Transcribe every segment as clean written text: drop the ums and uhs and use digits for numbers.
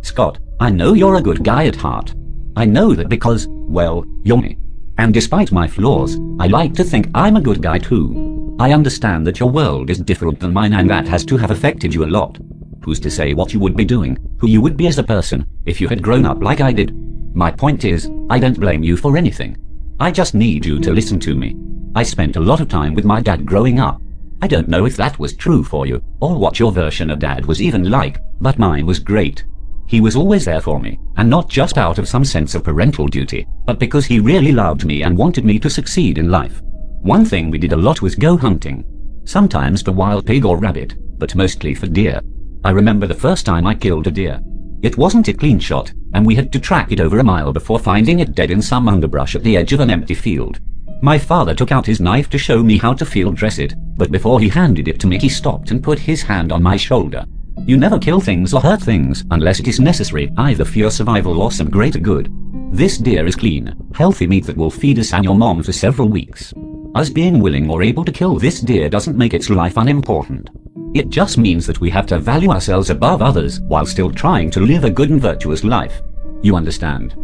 Scott, I know you're a good guy at heart. I know that because, well, you're me. And despite my flaws, I like to think I'm a good guy too. I understand that your world is different than mine and that has to have affected you a lot. Who's to say what you would be doing, who you would be as a person, if you had grown up like I did? My point is, I don't blame you for anything. I just need you to listen to me. I spent a lot of time with my dad growing up. I don't know if that was true for you, or what your version of dad was even like, but mine was great. He was always there for me, and not just out of some sense of parental duty, but because he really loved me and wanted me to succeed in life. One thing we did a lot was go hunting. Sometimes for wild pig or rabbit, but mostly for deer. I remember the first time I killed a deer. It wasn't a clean shot, and we had to track it over a mile before finding it dead in some underbrush at the edge of an empty field. My father took out his knife to show me how to field dress it, but before he handed it to me he stopped and put his hand on my shoulder. You never kill things or hurt things unless it is necessary, either for your survival or some greater good. This deer is clean, healthy meat that will feed us and your mom for several weeks. Us being willing or able to kill this deer doesn't make its life unimportant. It just means that we have to value ourselves above others while still trying to live a good and virtuous life. You understand?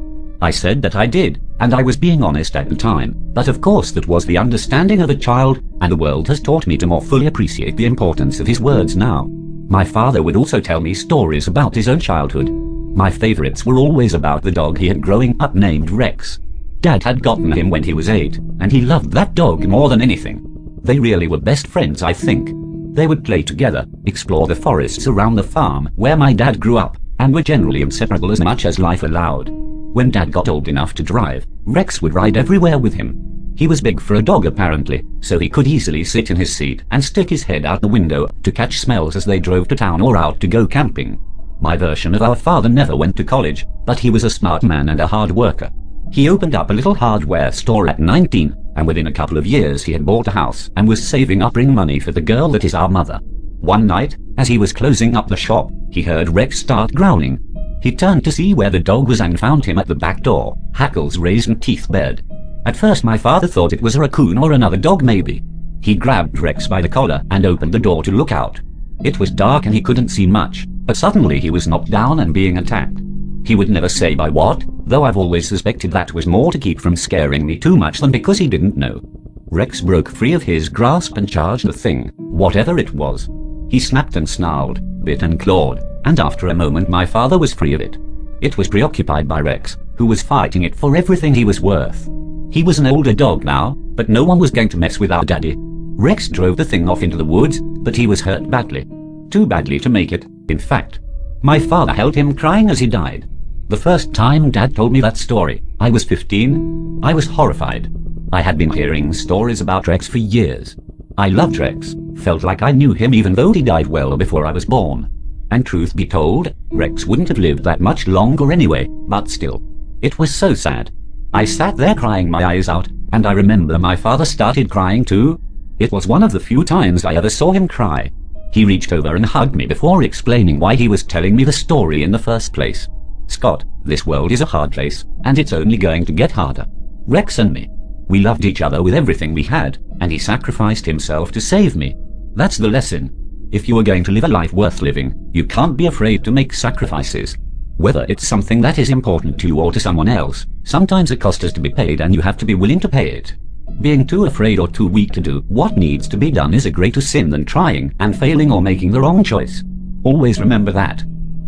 I said that I did, and I was being honest at the time, but of course that was the understanding of a child, and the world has taught me to more fully appreciate the importance of his words now. My father would also tell me stories about his own childhood. My favorites were always about the dog he had growing up named Rex. Dad had gotten him when he was 8, and he loved that dog more than anything. They really were best friends, I think. They would play together, explore the forests around the farm where my dad grew up, and were generally inseparable as much as life allowed. When Dad got old enough to drive, Rex would ride everywhere with him. He was big for a dog apparently, so he could easily sit in his seat and stick his head out the window to catch smells as they drove to town or out to go camping. My version of our father never went to college, but he was a smart man and a hard worker. He opened up a little hardware store at 19, and within a couple of years he had bought a house and was saving up money for the girl that is our mother. One night, as he was closing up the shop, he heard Rex start growling. He turned to see where the dog was and found him at the back door, hackles raised and teeth bared. At first my father thought it was a raccoon or another dog maybe. He grabbed Rex by the collar and opened the door to look out. It was dark and he couldn't see much, but suddenly he was knocked down and being attacked. He would never say by what, though I've always suspected that was more to keep from scaring me too much than because he didn't know. Rex broke free of his grasp and charged the thing, whatever it was. He snapped and snarled, bit and clawed, and after a moment my father was free of it. It was preoccupied by Rex, who was fighting it for everything he was worth. He was an older dog now, but no one was going to mess with our daddy. Rex drove the thing off into the woods, but he was hurt badly. Too badly to make it, in fact. My father held him crying as he died. The first time Dad told me that story, I was 15. I was horrified. I had been hearing stories about Rex for years. I loved Rex, felt like I knew him even though he died well before I was born. And truth be told, Rex wouldn't have lived that much longer anyway, but still. It was so sad. I sat there crying my eyes out, and I remember my father started crying too. It was one of the few times I ever saw him cry. He reached over and hugged me before explaining why he was telling me the story in the first place. Scott, this world is a hard place, and it's only going to get harder. Rex and me. We loved each other with everything we had, and he sacrificed himself to save me. That's the lesson. If you are going to live a life worth living, you can't be afraid to make sacrifices. Whether it's something that is important to you or to someone else, sometimes a cost has to be paid and you have to be willing to pay it. Being too afraid or too weak to do what needs to be done is a greater sin than trying and failing or making the wrong choice. Always remember that.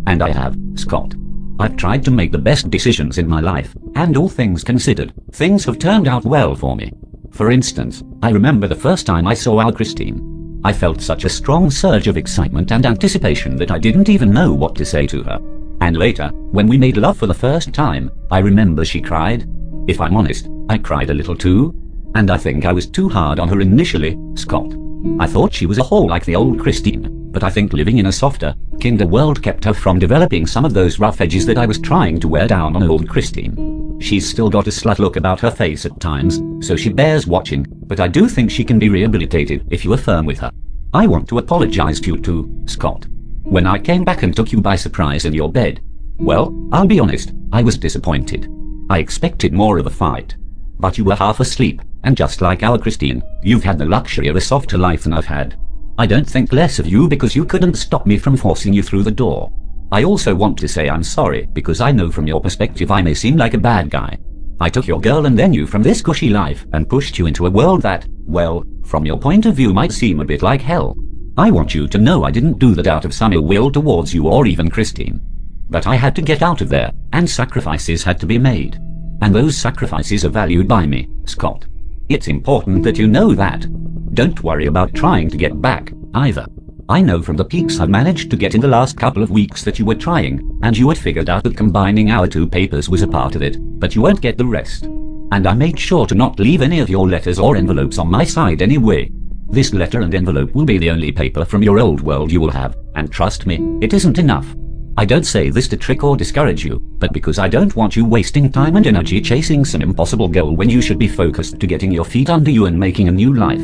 And I have, Scott. I've tried to make the best decisions in my life, and all things considered, things have turned out well for me. For instance, I remember the first time I saw our Christine. I felt such a strong surge of excitement and anticipation that I didn't even know what to say to her. And later, when we made love for the first time, I remember she cried. If I'm honest, I cried a little too. And I think I was too hard on her initially, Scott. I thought she was a whole like the old Christine, but I think living in a softer, kinder world kept her from developing some of those rough edges that I was trying to wear down on old Christine. She's still got a slut look about her face at times, so she bears watching, but I do think she can be rehabilitated if you are firm with her. I want to apologize to you too, Scott. When I came back and took you by surprise in your bed, well, I'll be honest, I was disappointed. I expected more of a fight. But you were half asleep, and just like our Christine, you've had the luxury of a softer life than I've had. I don't think less of you because you couldn't stop me from forcing you through the door. I also want to say I'm sorry because I know from your perspective I may seem like a bad guy. I took your girl and then you from this cushy life and pushed you into a world that, well, from your point of view might seem a bit like hell. I want you to know I didn't do that out of some ill will towards you or even Christine. But I had to get out of there, and sacrifices had to be made. And those sacrifices are valued by me, Scott. It's important that you know that. Don't worry about trying to get back, either. I know from the peaks I've managed to get in the last couple of weeks that you were trying, and you had figured out that combining our two papers was a part of it, but you won't get the rest. And I made sure to not leave any of your letters or envelopes on my side anyway. This letter and envelope will be the only paper from your old world you will have, and trust me, it isn't enough. I don't say this to trick or discourage you, but because I don't want you wasting time and energy chasing some impossible goal when you should be focused to getting your feet under you and making a new life.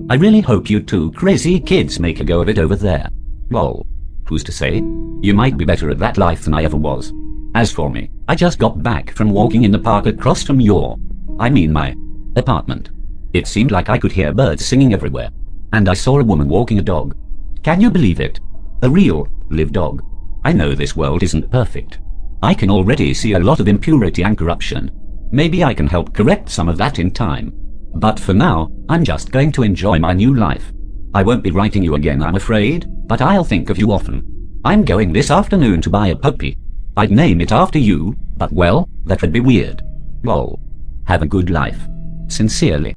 I really hope you two crazy kids make a go of it over there. Lol. Who's to say? You might be better at that life than I ever was. As for me, I just got back from walking in the park across from my apartment. It seemed like I could hear birds singing everywhere. And I saw a woman walking a dog. Can you believe it? A real, live dog. I know this world isn't perfect. I can already see a lot of impurity and corruption. Maybe I can help correct some of that in time. But for now, I'm just going to enjoy my new life. I won't be writing you again, I'm afraid, but I'll think of you often. I'm going this afternoon to buy a puppy. I'd name it after you, but well, that would be weird. Lol. Have a good life. Sincerely.